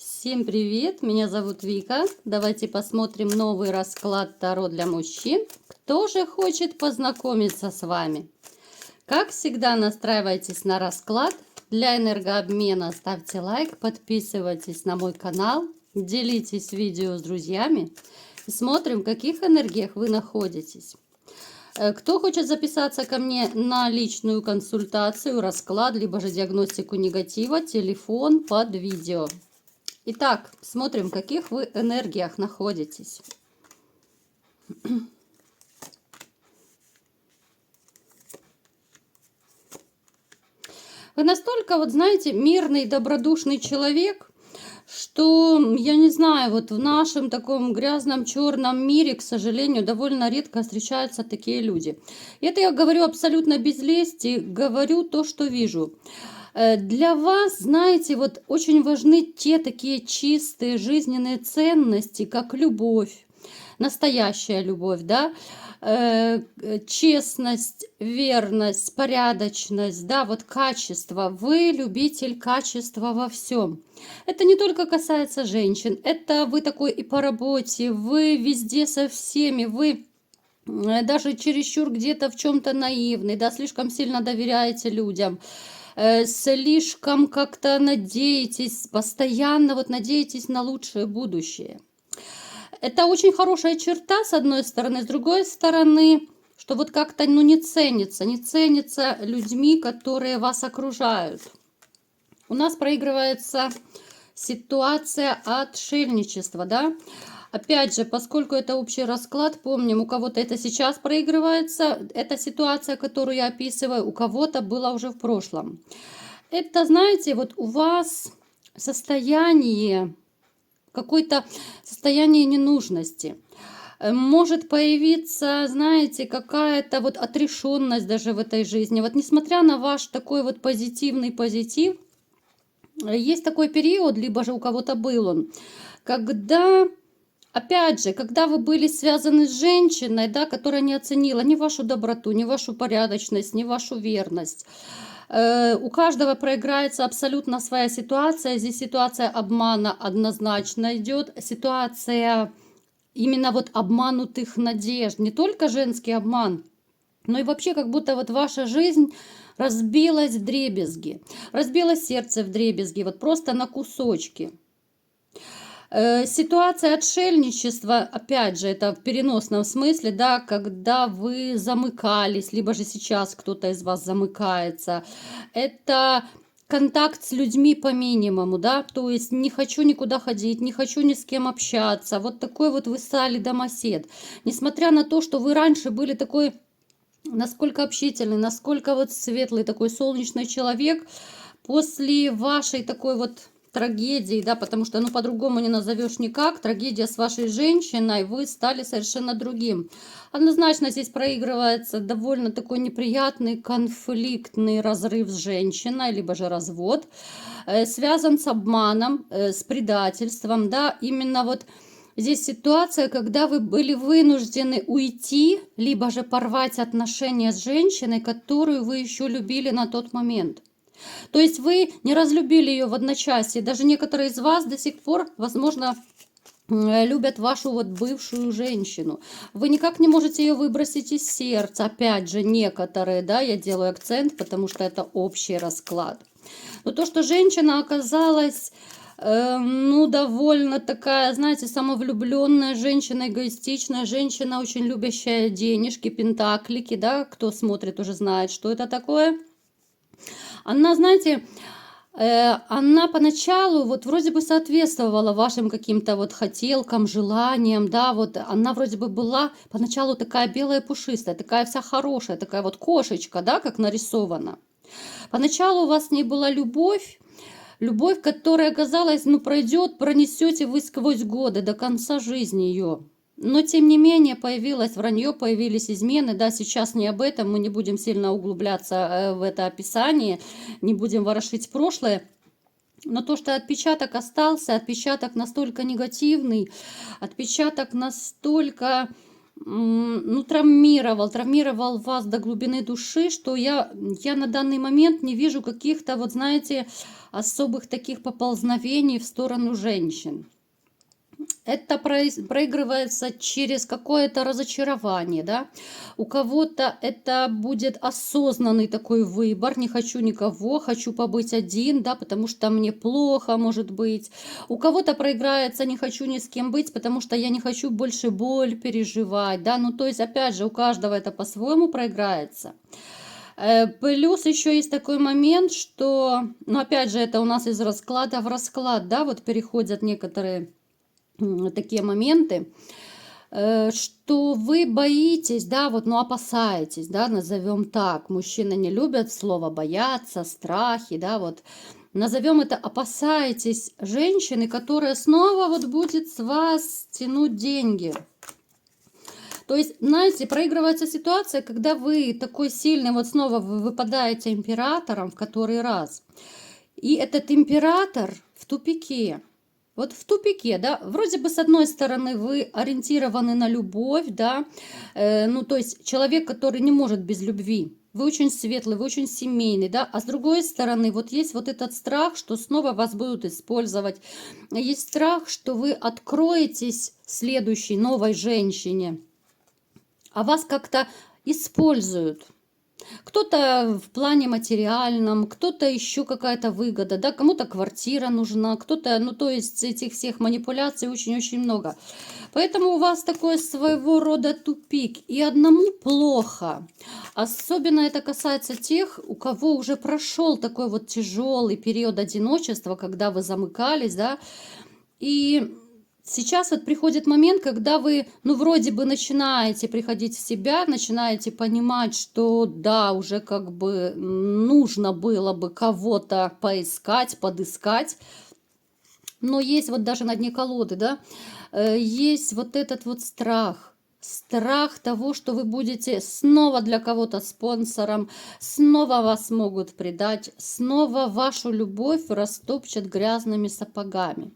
Всем привет, меня зовут Вика. Давайте посмотрим новый расклад Таро для мужчин. Кто же хочет познакомиться с вами? Как всегда, настраивайтесь на расклад. Для энергообмена ставьте лайк, подписывайтесь на мой канал, делитесь видео с друзьями и смотрим, в каких энергиях вы находитесь. Кто хочет записаться ко мне на личную консультацию, расклад, либо же диагностику негатива, телефон под видео. Итак, смотрим, в каких вы энергиях находитесь. Вы настолько, вот знаете, мирный, добродушный человек, что, я не знаю, вот в нашем таком грязном черном мире, к сожалению, довольно редко встречаются такие люди. Это я говорю абсолютно без лести, говорю то, что вижу. Для вас, знаете, вот очень важны те такие чистые жизненные ценности, как любовь, настоящая любовь, да, честность, верность, порядочность, да, вот качество. Вы любитель качества во всем. Это не только касается женщин, это вы такой и по работе, вы везде со всеми, вы даже чересчур где-то в чем-то наивный, да, слишком сильно доверяете людям. Слишком как-то надеетесь, постоянно вот надеетесь на лучшее будущее. Это очень хорошая черта, с одной стороны. С другой стороны, что вот как-то не ценится людьми, которые вас окружают. У нас проигрывается ситуация отшельничества, да. Опять же, поскольку это общий расклад, помним, у кого-то это сейчас проигрывается, эта ситуация, которую я описываю, у кого-то была уже в прошлом. Это, знаете, вот у вас состояние, какое-то состояние ненужности. Может появиться, знаете, какая-то вот отрешенность даже в этой жизни. Вот несмотря на ваш такой вот позитивный позитив, есть такой период, либо же у кого-то был он, когда... Опять же, когда вы были связаны с женщиной, да, которая не оценила ни вашу доброту, ни вашу порядочность, ни вашу верность. У каждого проиграется абсолютно своя ситуация. Здесь ситуация обмана однозначно идет. Ситуация именно вот обманутых надежд. Не только женский обман, но и вообще как будто вот ваша жизнь разбилась в дребезги. Разбилось сердце в дребезги, вот просто на кусочки. Ситуация отшельничества, опять же, это в переносном смысле, да, когда вы замыкались, либо же сейчас кто-то из вас замыкается. Это контакт с людьми по минимуму, да, то есть не хочу никуда ходить, не хочу ни с кем общаться. Вот такой вот вы стали домосед. Несмотря на то, что вы раньше были такой, насколько общительный, насколько вот светлый, такой солнечный человек, после вашей такой вот трагедии, да, потому что, ну, по-другому не назовешь никак, трагедия с вашей женщиной, вы стали совершенно другим. Однозначно здесь проигрывается довольно такой неприятный конфликтный разрыв с женщиной, либо же развод, связан с обманом, с предательством, да, именно вот здесь ситуация, когда вы были вынуждены уйти, либо же порвать отношения с женщиной, которую вы еще любили на тот момент. То есть вы не разлюбили ее в одночасье. Даже некоторые из вас до сих пор, возможно, любят вашу вот бывшую женщину. Вы никак не можете ее выбросить из сердца. Опять же, некоторые, да, я делаю акцент, потому что это общий расклад. Но то, что женщина оказалась, ну, довольно такая, знаете, самовлюбленная женщина, эгоистичная женщина, очень любящая денежки, пентаклики, да, кто смотрит, уже знает, что это такое. Она, знаете, она поначалу вот вроде бы соответствовала вашим каким-то вот хотелкам, желаниям, да, вот она вроде бы была поначалу такая белая пушистая, такая вся хорошая, такая вот кошечка, да, как нарисована. Поначалу у вас с ней была любовь, которая, казалось, ну, пройдет, пронесете вы сквозь годы до конца жизни ее. Но, тем не менее, появилось вранье, появились измены. Да, сейчас не об этом, мы не будем сильно углубляться в это описание, не будем ворошить прошлое. Но то, что отпечаток остался, отпечаток настолько негативный, отпечаток настолько, ну, травмировал вас до глубины души, что я на данный момент не вижу каких-то, вот знаете, особых таких поползновений в сторону женщин. Это проигрывается через какое-то разочарование, да. У кого-то это будет осознанный такой выбор: не хочу никого, хочу побыть один, да, потому что мне плохо, может быть. У кого-то проиграется: не хочу ни с кем быть, потому что я не хочу больше боль переживать, да. Ну, то есть, опять же, у каждого это по-своему проиграется. Плюс еще есть такой момент, что, ну, опять же, это у нас из расклада в расклад, да, вот переходят некоторые такие моменты, что вы боитесь, да, вот, ну, опасаетесь, да, назовем так. Мужчины не любят слово бояться, страхи, да, вот. Назовем это: опасаетесь женщины, которая снова вот будет с вас тянуть деньги. То есть, знаете, проигрывается ситуация, когда вы такой сильный, вот снова вы выпадаете императором в который раз. И этот император в тупике. Вот в тупике, да, вроде бы с одной стороны вы ориентированы на любовь, да, ну, то есть человек, который не может без любви. Вы очень светлый, вы очень семейный, да, а с другой стороны вот есть вот этот страх, что снова вас будут использовать. Есть страх, что вы откроетесь следующей новой женщине, а вас как-то используют. Кто-то в плане материальном, кто-то еще какая-то выгода, да, кому-то квартира нужна, кто-то, ну, то есть этих всех манипуляций очень-очень много. Поэтому у вас такой своего рода тупик, и одному плохо. Особенно это касается тех, у кого уже прошел такой вот тяжелый период одиночества, когда вы замыкались, да, и сейчас вот приходит момент, когда вы, ну, вроде бы начинаете приходить в себя, начинаете понимать, что да, уже как бы нужно было бы кого-то поискать, подыскать. Но есть вот даже на дне колоды, да, есть вот этот вот страх. Страх того, что вы будете снова для кого-то спонсором, снова вас могут предать, снова вашу любовь растопчат грязными сапогами.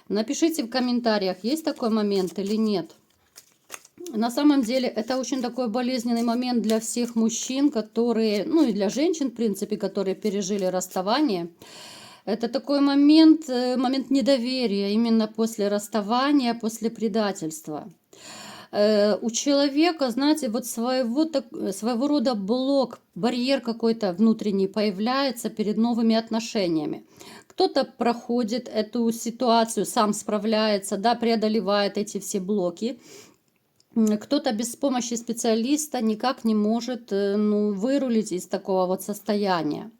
Напишите в комментариях, есть такой момент или нет. На самом деле это очень такой болезненный момент для всех мужчин, которые, ну и для женщин, в принципе, которые пережили расставание. Это такой момент, момент недоверия именно после расставания, после предательства. У человека, знаете, вот своего рода блок, барьер какой-то внутренний появляется перед новыми отношениями. Кто-то проходит эту ситуацию, сам справляется, да, преодолевает эти все блоки. Кто-то без помощи специалиста никак не может, ну, вырулить из такого вот состояния.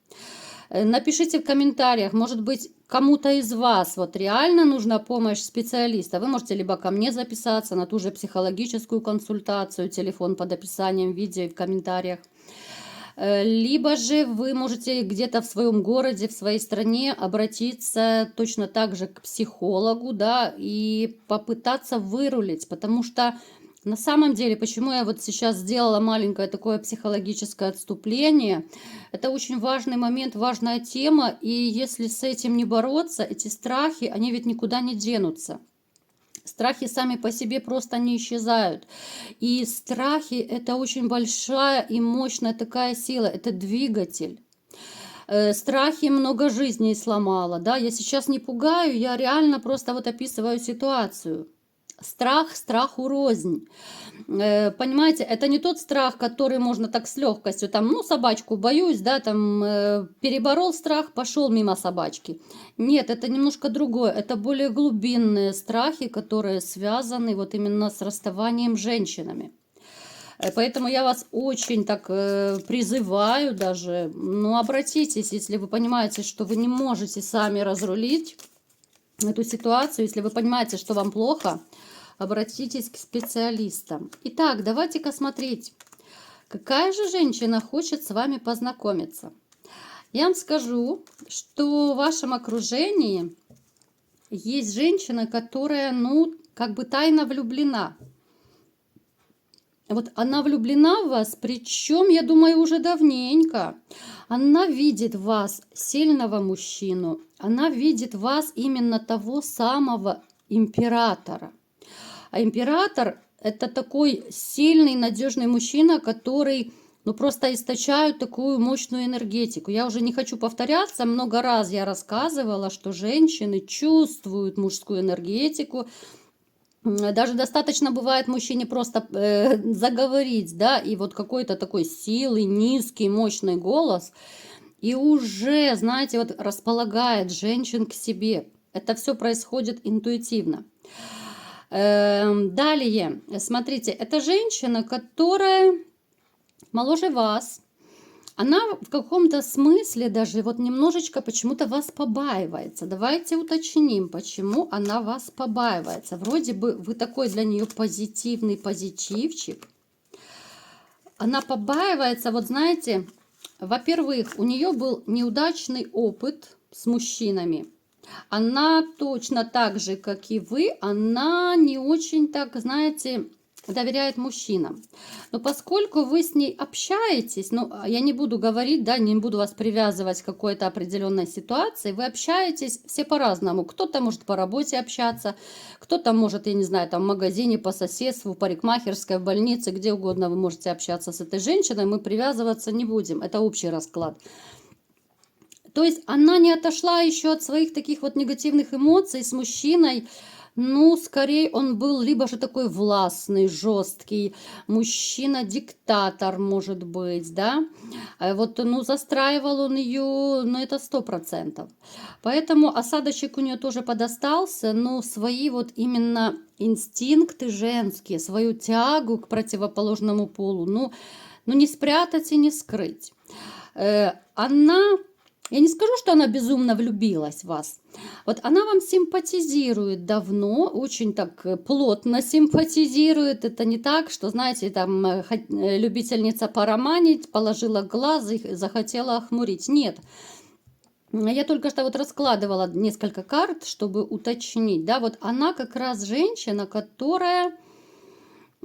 Напишите в комментариях, может быть, кому-то из вас вот реально нужна помощь специалиста. Вы можете либо ко мне записаться на ту же психологическую консультацию, телефон под описанием видео и в комментариях. Либо же вы можете где-то в своем городе, в своей стране обратиться точно так же к психологу, да, и попытаться вырулить, потому что на самом деле, почему я вот сейчас сделала маленькое такое психологическое отступление, это очень важный момент, важная тема, и если с этим не бороться, эти страхи, они ведь никуда не денутся. Страхи сами по себе просто не исчезают. И страхи – это очень большая и мощная такая сила, это двигатель. Страхи много жизней сломало, да, я сейчас не пугаю, я реально просто вот описываю ситуацию. Страх страху рознь. Понимаете, это не тот страх, который можно так с легкостью, там, ну, собачку боюсь, да, там, переборол страх, пошел мимо собачки. Нет, это немножко другое, это более глубинные страхи, которые связаны вот именно с расставанием с женщинами. Поэтому я вас очень так призываю даже, ну, обратитесь, если вы понимаете, что вы не можете сами разрулить эту ситуацию, если вы понимаете, что вам плохо, обратитесь к специалистам. Итак, давайте-ка смотреть, какая же женщина хочет с вами познакомиться. Я вам скажу, что в вашем окружении есть женщина, которая, ну, как бы тайно влюблена. Вот она влюблена в вас, причем, я думаю, уже давненько. Она видит в вас сильного мужчину, она видит в вас именно того самого императора. А император – это такой сильный, надежный мужчина, который ну, просто источают такую мощную энергетику. Я уже не хочу повторяться, много раз я рассказывала, что женщины чувствуют мужскую энергетику. Даже достаточно бывает мужчине просто заговорить, да, и вот какой-то такой силы, низкий, мощный голос, и уже, знаете, вот располагает женщин к себе. Это все происходит интуитивно. Далее, смотрите, это женщина, которая моложе вас. Она в каком-то смысле даже вот немножечко почему-то вас побаивается. Давайте уточним, почему она вас побаивается. Вроде бы вы такой для нее позитивный позитивчик. Она побаивается, вот знаете, во-первых, у нее был неудачный опыт с мужчинами. Она точно так же, как и вы, она не очень так, знаете, доверяет мужчинам. Но поскольку вы с ней общаетесь, ну, я не буду говорить, да, не буду вас привязывать к какой-то определенной ситуации, вы общаетесь все по-разному. Кто-то может по работе общаться, кто-то может, я не знаю, там в магазине, по соседству, в парикмахерской, в больнице, где угодно вы можете общаться с этой женщиной, мы привязываться не будем. Это общий расклад. То есть она не отошла еще от своих таких вот негативных эмоций с мужчиной. Ну, скорее он был либо же такой властный, жесткий, мужчина-диктатор, может быть, да. Вот, ну, застраивал он ее, ну, это 100%. Поэтому осадочек у нее тоже подостался, но свои вот именно инстинкты женские, свою тягу к противоположному полу, ну не спрятать и не скрыть. Она... Я не скажу, что она безумно влюбилась в вас. Вот она вам симпатизирует давно, очень так плотно симпатизирует. Это не так, что, знаете, там любительница пороманить, положила глаз и захотела охмурить. Нет. Я только что вот раскладывала несколько карт, чтобы уточнить. Да, вот она как раз женщина, которая...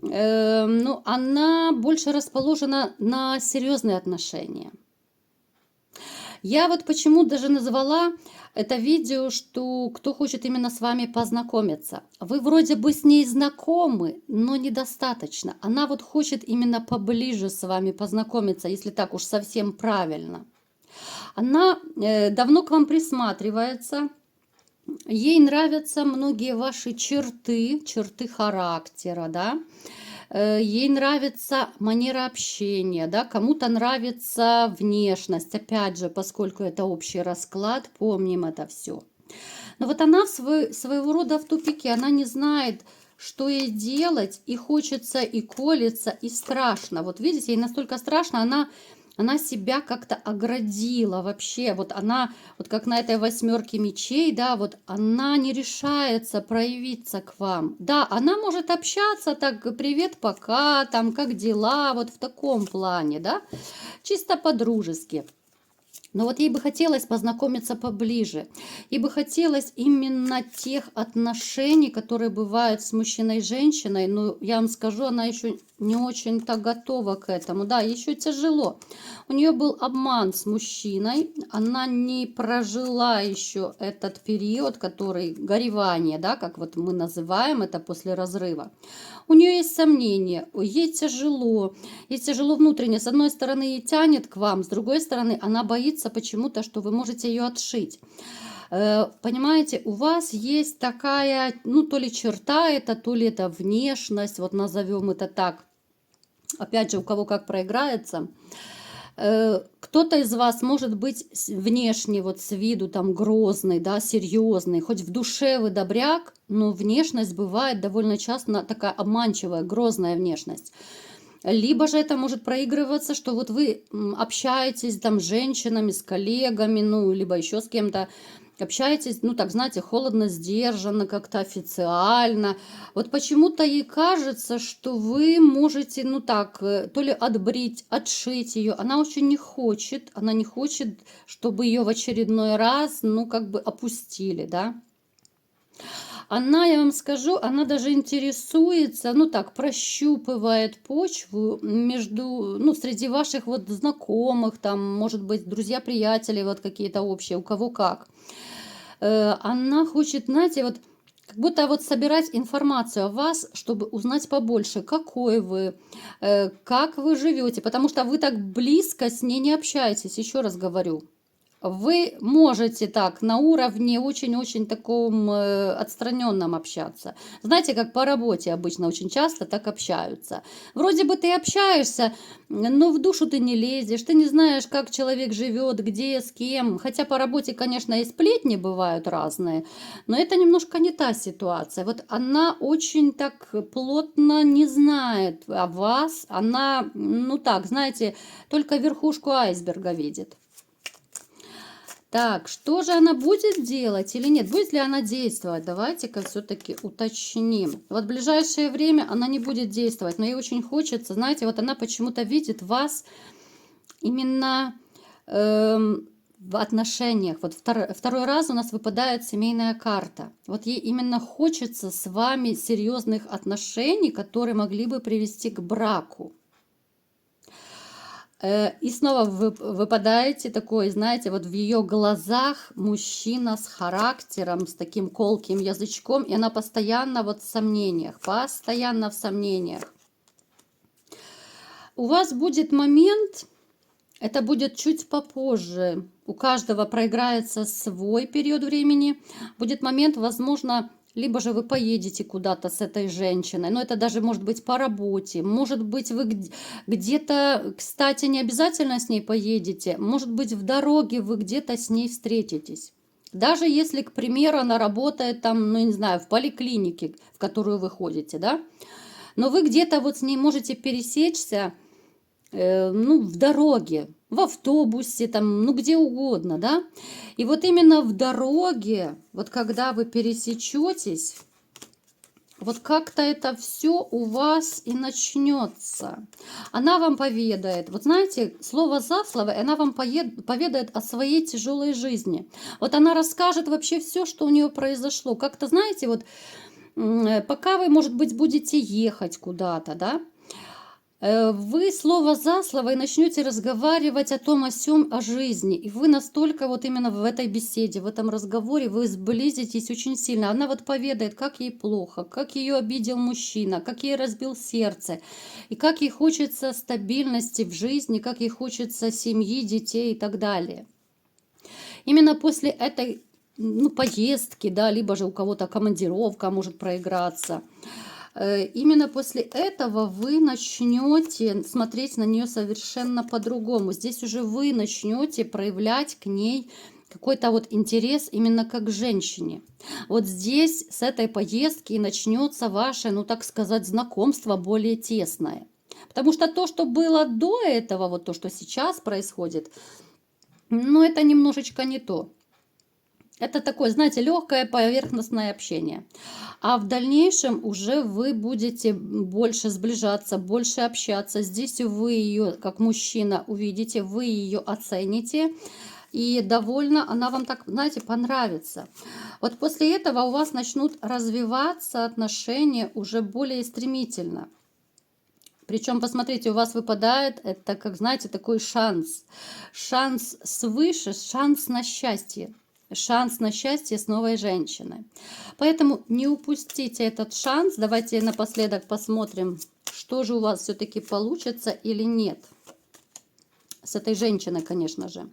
ну, она больше расположена на серьезные отношения. Я вот почему даже назвала это видео, что кто хочет именно с вами познакомиться. Вы вроде бы с ней знакомы, но недостаточно. Она вот хочет именно поближе с вами познакомиться, если так уж совсем правильно. Она давно к вам присматривается. Ей нравятся многие ваши черты характера, да. Ей нравится манера общения, да, кому-то нравится внешность, опять же, поскольку это общий расклад, помним это все. Но вот она своего рода в тупике, она не знает, что ей делать, и хочется, и колется, и страшно. Вот видите, ей настолько страшно, она себя как-то оградила вообще. Вот она, вот как на этой 8 мечей, да, вот она не решается проявиться к вам. Да, она может общаться так, привет, пока, там, как дела, вот в таком плане, да, чисто по-дружески. Но вот ей бы хотелось познакомиться поближе. Ей бы хотелось именно тех отношений, которые бывают с мужчиной и женщиной. Но я вам скажу, она еще не очень-то готова к этому. Да, еще тяжело. У нее был обман с мужчиной. Она не прожила еще этот период, который горевание, да, как вот мы называем это после разрыва. У нее есть сомнения, ей тяжело внутренне. С одной стороны, ей тянет к вам, с другой стороны, она боится почему-то, что вы можете ее отшить. Понимаете, у вас есть такая, ну, то ли черта это, то ли это внешность, вот назовем это так. Опять же, у кого как проиграется. Кто-то из вас может быть внешне, вот с виду там грозный, да, серьезный, хоть в душе вы добряк, но внешность бывает довольно часто такая обманчивая, грозная внешность. Либо же это может проигрываться, что вот вы общаетесь там с женщинами, с коллегами, ну, либо еще с кем-то, общаетесь, ну, так, знаете, холодно, сдержанно, как-то официально. Вот почему-то ей кажется, что вы можете, ну, так, то ли отбрить, отшить ее. Она очень не хочет, чтобы ее в очередной раз, ну, как бы опустили, да. Она, я вам скажу, она даже интересуется, ну так, прощупывает почву между, ну, среди ваших вот знакомых, там, может быть, друзья-приятели вот какие-то общие, у кого как. Она хочет, знаете, вот как будто вот собирать информацию о вас, чтобы узнать побольше, какой вы, как вы живете, потому что вы так близко с ней не общаетесь, еще раз говорю. Вы можете так на уровне очень-очень таком отстраненном общаться. Знаете, как по работе обычно очень часто так общаются. Вроде бы ты общаешься, но в душу ты не лезешь, ты не знаешь, как человек живет, где, с кем. Хотя по работе, конечно, и сплетни бывают разные, но это немножко не та ситуация. Вот она очень так плотно не знает о вас. Она, ну так, знаете, только верхушку айсберга видит. Так, что же она будет делать или нет? Будет ли она действовать? Давайте-ка все-таки уточним. Вот в ближайшее время она не будет действовать, но ей очень хочется, знаете, вот она почему-то видит вас именно в отношениях. Вот второй раз у нас выпадает семейная карта. Вот ей именно хочется с вами серьезных отношений, которые могли бы привести к браку. И снова вы выпадаете такой, знаете, вот в ее глазах мужчина с характером, с таким колким язычком, и она постоянно вот в сомнениях, постоянно в сомнениях. У вас будет момент, это будет чуть попозже, у каждого проиграется свой период времени, будет момент, возможно, либо же вы поедете куда-то с этой женщиной, но это даже может быть по работе, может быть вы где-то, кстати, не обязательно с ней поедете, может быть в дороге вы где-то с ней встретитесь. Даже если, к примеру, она работает там, ну не знаю, в поликлинике, в которую вы ходите, да, но вы где-то вот с ней можете пересечься, ну, в дороге, в автобусе, там, ну, где угодно, да. И вот именно в дороге, вот когда вы пересечетесь, вот как-то это все у вас и начнется. Она вам поведает, вот знаете, слово за слово, и она вам поведает о своей тяжелой жизни. Вот она расскажет вообще все, что у нее произошло. Как-то, знаете, вот пока вы, может быть, будете ехать куда-то, да, вы слово за слово и начнете разговаривать о том, о сём, о жизни. И вы настолько вот именно в этой беседе, в этом разговоре вы сблизитесь очень сильно. Она вот поведает, как ей плохо, как ее обидел мужчина, как ей разбил сердце, и как ей хочется стабильности в жизни, как ей хочется семьи, детей и так далее. Именно после этой, ну, поездки, да, либо же у кого-то командировка может проиграться, именно после этого вы начнете смотреть на нее совершенно по-другому. Здесь уже вы начнете проявлять к ней какой-то вот интерес именно как к женщине. Вот здесь с этой поездки и начнется ваше, ну так сказать, знакомство более тесное. Потому что то, что было до этого, вот то, что сейчас происходит, ну это немножечко не то. Это такое, знаете, легкое поверхностное общение. А в дальнейшем уже вы будете больше сближаться, больше общаться. Здесь вы ее, как мужчина, увидите, вы ее оцените. И довольно она вам так, знаете, понравится. Вот после этого у вас начнут развиваться отношения уже более стремительно. Причем, посмотрите, у вас выпадает, это, как знаете, такой шанс. Шанс свыше, шанс на счастье. Шанс на счастье с новой женщиной. Поэтому не упустите этот шанс. Давайте напоследок посмотрим, что же у вас все-таки получится или нет. С этой женщиной, конечно же.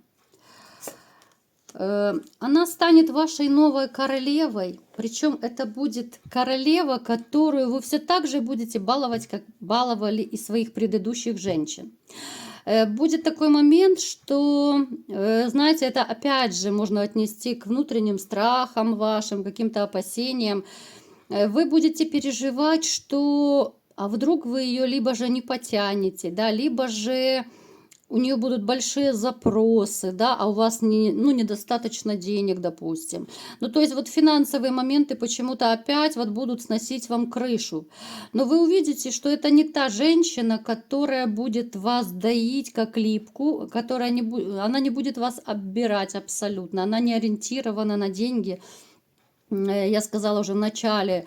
Она станет вашей новой королевой. Причем это будет королева, которую вы все так же будете баловать, как баловали и своих предыдущих женщин. Будет такой момент, что, знаете, это опять же можно отнести к внутренним страхам вашим, каким-то опасениям. Вы будете переживать, что а вдруг вы ее либо же не потянете, да, либо же у нее будут большие запросы, да, а у вас недостаточно денег, допустим. Ну, то есть вот финансовые моменты почему-то опять вот будут сносить вам крышу. Но вы увидите, что это не та женщина, которая будет вас доить как липку, она не будет вас оббирать абсолютно, она не ориентирована на деньги. Я сказала уже в начале,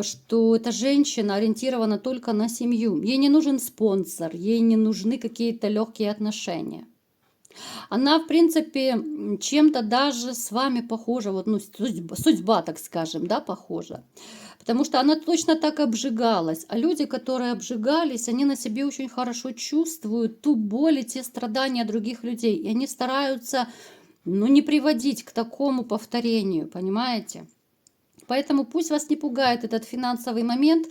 что эта женщина ориентирована только на семью. Ей не нужен спонсор, ей не нужны какие-то легкие отношения. Она, в принципе, чем-то даже с вами похожа, вот, ну, судьба, так скажем, да, похожа. Потому что она точно так обжигалась. А люди, которые обжигались, они на себе очень хорошо чувствуют ту боль и те страдания других людей. И они стараются, ну, не приводить к такому повторению, понимаете? Поэтому пусть вас не пугает этот финансовый момент.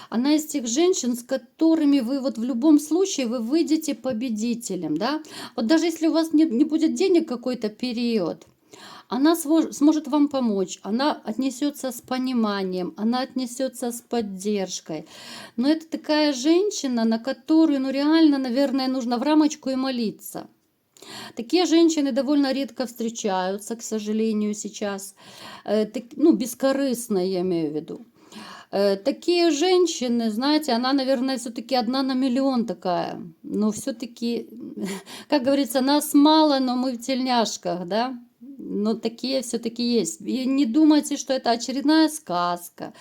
Она из тех женщин, с которыми вы вот в любом случае вы выйдете победителем, да. Вот даже если у вас не будет денег какой-то период, она сможет вам помочь, она отнесется с пониманием, она отнесется с поддержкой. Но это такая женщина, на которую, ну реально, наверное, нужно в рамочку и молиться. Такие женщины довольно редко встречаются, к сожалению, сейчас. Ну, бескорыстно, я имею в виду. Такие женщины, знаете, она, наверное, все-таки одна на миллион такая. Но все-таки, как говорится, нас мало, но мы в тельняшках, да? Но такие все-таки есть. И не думайте, что это очередная сказка,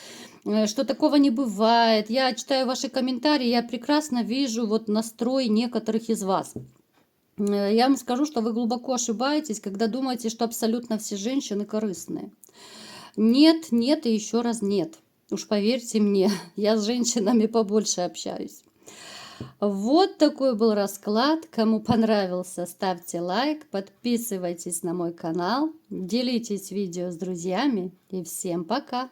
что такого не бывает. Я читаю ваши комментарии, я прекрасно вижу вот настрой некоторых из вас. Я вам скажу, что вы глубоко ошибаетесь, когда думаете, что абсолютно все женщины корыстные. Нет, нет и еще раз нет. Уж поверьте мне, я с женщинами побольше общаюсь. Вот такой был расклад. Кому понравился, ставьте лайк, подписывайтесь на мой канал, делитесь видео с друзьями и всем пока!